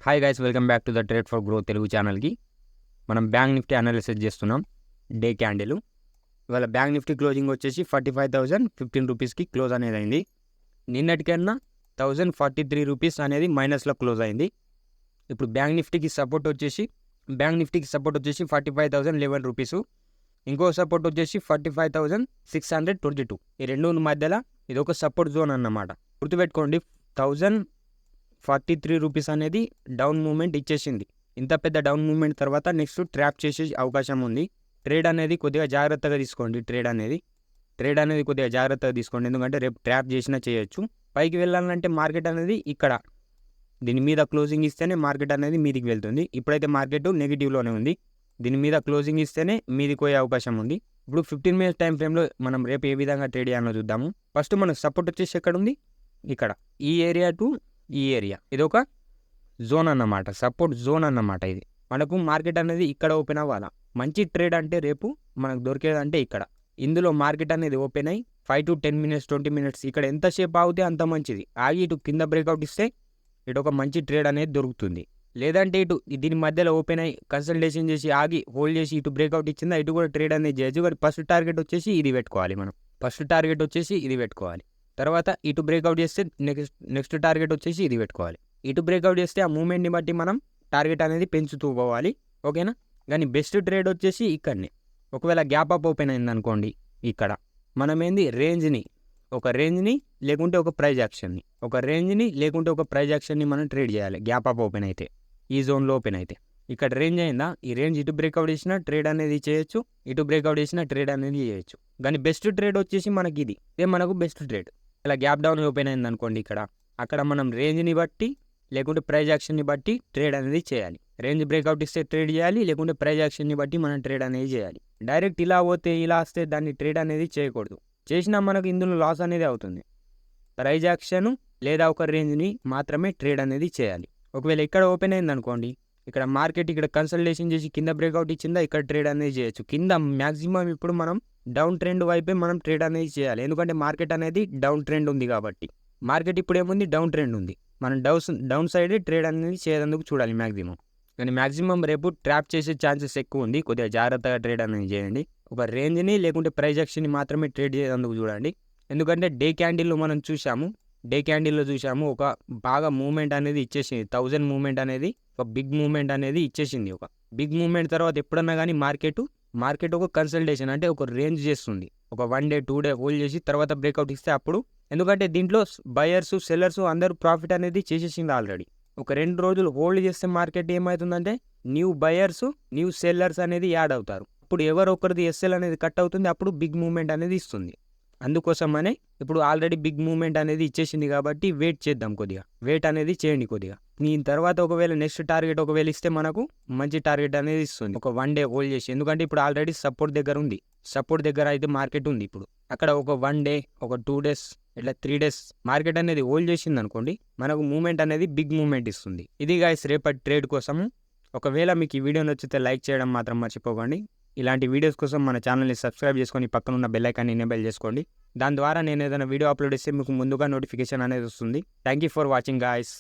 Hi guys, welcome back to the trade for growth Telugu ఛానల్కి. మనం bank Nifty analysis చేస్తున్నాం. Day candle ఇవాళ bank Nifty closing వచ్చేసి 45,015 రూపీస్కి క్లోజ్ అనేది అయింది. నిన్నటికన్నా 1,043 రూపీస్ అనేది మైనస్లో క్లోజ్ అయింది. ఇప్పుడు బ్యాంక్ నిఫ్టీకి సపోర్ట్ వచ్చేసి 45,011 రూపీస్. ఇంకో సపోర్ట్ వచ్చేసి 45,622. ఈ రెండు మధ్యలో ఇది ఒక సపోర్ట్ జోన్ అన్నమాట. గుర్తుపెట్టుకోండి, 1,043 రూపీస్ అనేది డౌన్ మూమెంట్ ఇచ్చేసింది. ఇంత పెద్ద డౌన్ మూమెంట్ తర్వాత నెక్స్ట్ ట్రాప్ చేసే అవకాశం ఉంది. ట్రేడ్ అనేది కొద్దిగా జాగ్రత్తగా తీసుకోండి. ట్రేడ్ అనేది కొద్దిగా జాగ్రత్తగా తీసుకోండి, ఎందుకంటే రేపు ట్రాప్ చేసినా చేయొచ్చు. పైకి వెళ్ళాలంటే మార్కెట్ అనేది ఇక్కడ దీని మీద క్లోజింగ్ ఇస్తేనే మార్కెట్ అనేది మీదికి వెళ్తుంది. ఇప్పుడైతే మార్కెట్ నెగిటివ్లోనే ఉంది. దీని మీద క్లోజింగ్ ఇస్తేనే మీదికి పోయే అవకాశం ఉంది. ఇప్పుడు 15 మినిట్స్ టైం ఫ్రేమ్లో మనం రేపు ఏ విధంగా ట్రేడ్ చేయాలో చూద్దాము. ఫస్ట్ మనకు సపోర్ట్ వచ్చేసి ఎక్కడ ఉంది? ఇక్కడ. ఈ ఏరియా టు ఈ ఏరియా ఇది ఒక జోన్ అన్నమాట, సపోర్ట్ జోన్ అన్నమాట. ఇది మనకు మార్కెట్ అనేది ఇక్కడ ఓపెన్ అవ్వాలా. మంచి ట్రేడ్ అంటే రేపు మనకు దొరికేదంటే ఇక్కడ. ఇందులో మార్కెట్ అనేది ఓపెన్ అయ్యి 5 to 10 మినిట్స్ 20 మినిట్స్ ఇక్కడ ఎంతసేపు ఆగితే అంత మంచిది. ఆగి ఇటు కింద బ్రేక్అవుట్ ఇస్తే ఇటు ఒక మంచి ట్రేడ్ అనేది దొరుకుతుంది. లేదంటే ఇటు దీని మధ్యలో ఓపెన్ అయ్యి కన్సల్టేషన్ చేసి ఆగి హోల్డ్ చేసి ఇటు బ్రేక్అవుట్ ఇచ్చిందా ఇటు కూడా ట్రేడ్ అనేది చేయొచ్చు. కానీ ఫస్ట్ టార్గెట్ వచ్చేసి ఇది పెట్టుకోవాలి. మనం ఫస్ట్ టార్గెట్ వచ్చేసి ఇది పెట్టుకోవాలి. తర్వాత ఇటు బ్రేక్అవుట్ చేస్తే నెక్స్ట్ టార్గెట్ వచ్చేసి ఇది పెట్టుకోవాలి. ఇటు బ్రేక్అవుట్ చేస్తే ఆ మూమెంట్ని బట్టి మనం టార్గెట్ అనేది పెంచుతూ పోవాలి. ఓకేనా? కానీ బెస్ట్ ట్రేడ్ వచ్చేసి ఇక్కడనే. ఒకవేళ గ్యాప్ అప్ ఓపెన్ అయింది అనుకోండి, ఇక్కడ మనం ఏంది ఒక రేంజ్ని లేకుంటే ఒక ప్రైజ్ యాక్షన్ని మనం ట్రేడ్ చేయాలి. గ్యాప్ అప్ ఓపెన్ అయితే ఈ జోన్లో ఓపెన్ అయితే ఇక్కడ రేంజ్ అయిందా, ఈ రేంజ్ ఇటు బ్రేక్అవుట్ చేసినా ట్రేడ్ అనేది చేయొచ్చు, ఇటు బ్రేక్అవుట్ చేసినా ట్రేడ్ అనేది చేయొచ్చు. కానీ బెస్ట్ ట్రేడ్ వచ్చేసి మనకి ఇదే మనకు బెస్ట్ ట్రేడ్. ఇలా గ్యాప్ డౌన్ ఓపెన్ అయింది అనుకోండి, అక్కడ మనం రేంజ్ని బట్టి లేకుంటే ప్రైజ్ యాక్షన్ని బట్టి ట్రేడ్ అనేది చేయాలి. రేంజ్ బ్రేక్అవుట్ ఇస్తే ట్రేడ్ చేయాలి, లేకుంటే ప్రైజ్ యాక్షన్ని బట్టి మనం ట్రేడ్ అనేది చేయాలి. డైరెక్ట్ ఇలా పోతే ఇలా వస్తే దాన్ని ట్రేడ్ అనేది చేయకూడదు. చేసినా మనకు ఇందులో లాస్ అనేది అవుతుంది. ప్రైజ్ యాక్షన్ లేదా ఒక రేంజ్ని మాత్రమే ట్రేడ్ అనేది చేయాలి. ఒకవేళ ఇక్కడ ఓపెన్ అయింది అనుకోండి, ఇక్కడ మార్కెట్ ఇక్కడ కన్సల్టేషన్ చేసి కింద బ్రేక్అవుట్ ఇచ్చిందా ఇక్కడ ట్రేడ్ అనేది చేయొచ్చు. కింద మ్యాక్సిమం ఇప్పుడు మనం డౌన్ ట్రెండ్ వైపే మనం ట్రేడ్ అనేది చేయాలి. ఎందుకంటే మార్కెట్ అనేది డౌన్ ట్రెండ్ ఉంది కాబట్టి. మార్కెట్ ఇప్పుడు ఏముంది? డౌన్ ట్రెండ్ ఉంది. మనం డౌన్ సైడ్ ట్రేడ్ అనేది చేయడానికి చూడాలి మ్యాక్సిమం. కానీ మ్యాక్సిమం రేపు ట్రాప్ చేసే ఛాన్సెస్ ఎక్కువ ఉంది. కొద్దిగా జాగ్రత్తగా ట్రేడ్ అనేది చేయండి. ఒక రేంజ్ని లేకుంటే ప్రైజ్ యాక్షన్ని మాత్రమే ట్రేడ్ చేసేందుకు చూడండి. ఎందుకంటే డే క్యాండిల్లో మనం చూసాము, ఒక బాగా మూవ్మెంట్ అనేది ఇచ్చేసింది. 1000 మూవ్మెంట్ అనేది ఒక బిగ్ మూవ్మెంట్ అనేది ఇచ్చేసింది. ఒక బిగ్ మూవ్మెంట్ తర్వాత ఎప్పుడన్నా కానీ మార్కెట్ ఒక కన్సల్టేషన్ అంటే ఒక రేంజ్ చేస్తుంది. ఒక 1 day 2 day హోల్డ్ చేసి తర్వాత బ్రేక్అవుట్ ఇస్తే అప్పుడు, ఎందుకంటే దీంట్లో బయర్స్ సెల్లర్స్ అందరూ ప్రాఫిట్ అనేది చేసేసింది ఆల్రెడీ. ఒక 2 రోజులు హోల్డ్ చేస్తే మార్కెట్ ఏమవుతుందంటే న్యూ బయర్స్ న్యూ సెల్లర్స్ అనేది యాడ్ అవుతారు. అప్పుడు ఎవరు ఒకరిది ఎస్ఎల్ అనేది కట్ అవుతుంది, అప్పుడు బిగ్ మూవ్మెంట్ అనేది ఇస్తుంది. అందుకోసమనే ఇప్పుడు ఆల్రెడీ బిగ్ మూవ్మెంట్ అనేది ఇచ్చేసింది కాబట్టి వెయిట్ చేద్దాం, వెయిట్ అనేది చేయండి కొద్దిగా. దీని తర్వాత ఒకవేళ నెక్స్ట్ టార్గెట్ ఒకవేళ ఇస్తే మనకు మంచి టార్గెట్ అనేది ఇస్తుంది. ఒక 1 day హోల్డ్ చేసి, ఎందుకంటే ఇప్పుడు ఆల్రెడీ సపోర్ట్ దగ్గర ఉంది. సపోర్ట్ దగ్గర అయితే మార్కెట్ ఉంది. ఇప్పుడు అక్కడ ఒక 1 day ఒక 2 days ఇట్లా 3 days మార్కెట్ అనేది హోల్డ్ చేసింది అనుకోండి, మనకు మూవ్మెంట్ అనేది బిగ్ మూవ్మెంట్ ఇస్తుంది. ఇది గైస్ రేపటి ట్రేడ్ కోసము. ఒకవేళ మీకు ఈ వీడియో నచ్చితే లైక్ చేయడం మాత్రం మర్చిపోకండి. ఇలాంటి వీడియోస్ కోసం మన ఛానల్ని సబ్స్క్రైబ్ చేసుకొని పక్కనున్న బెల్ ఐకాన్ని ఎనేబుల్ చేసుకోండి. దాని ద్వారా నేను ఏదైనా వీడియో అప్లోడ్ చేస్తే మీకు ముందుగా నోటిఫికేషన్ అనేది వస్తుంది. Thank you for watching guys.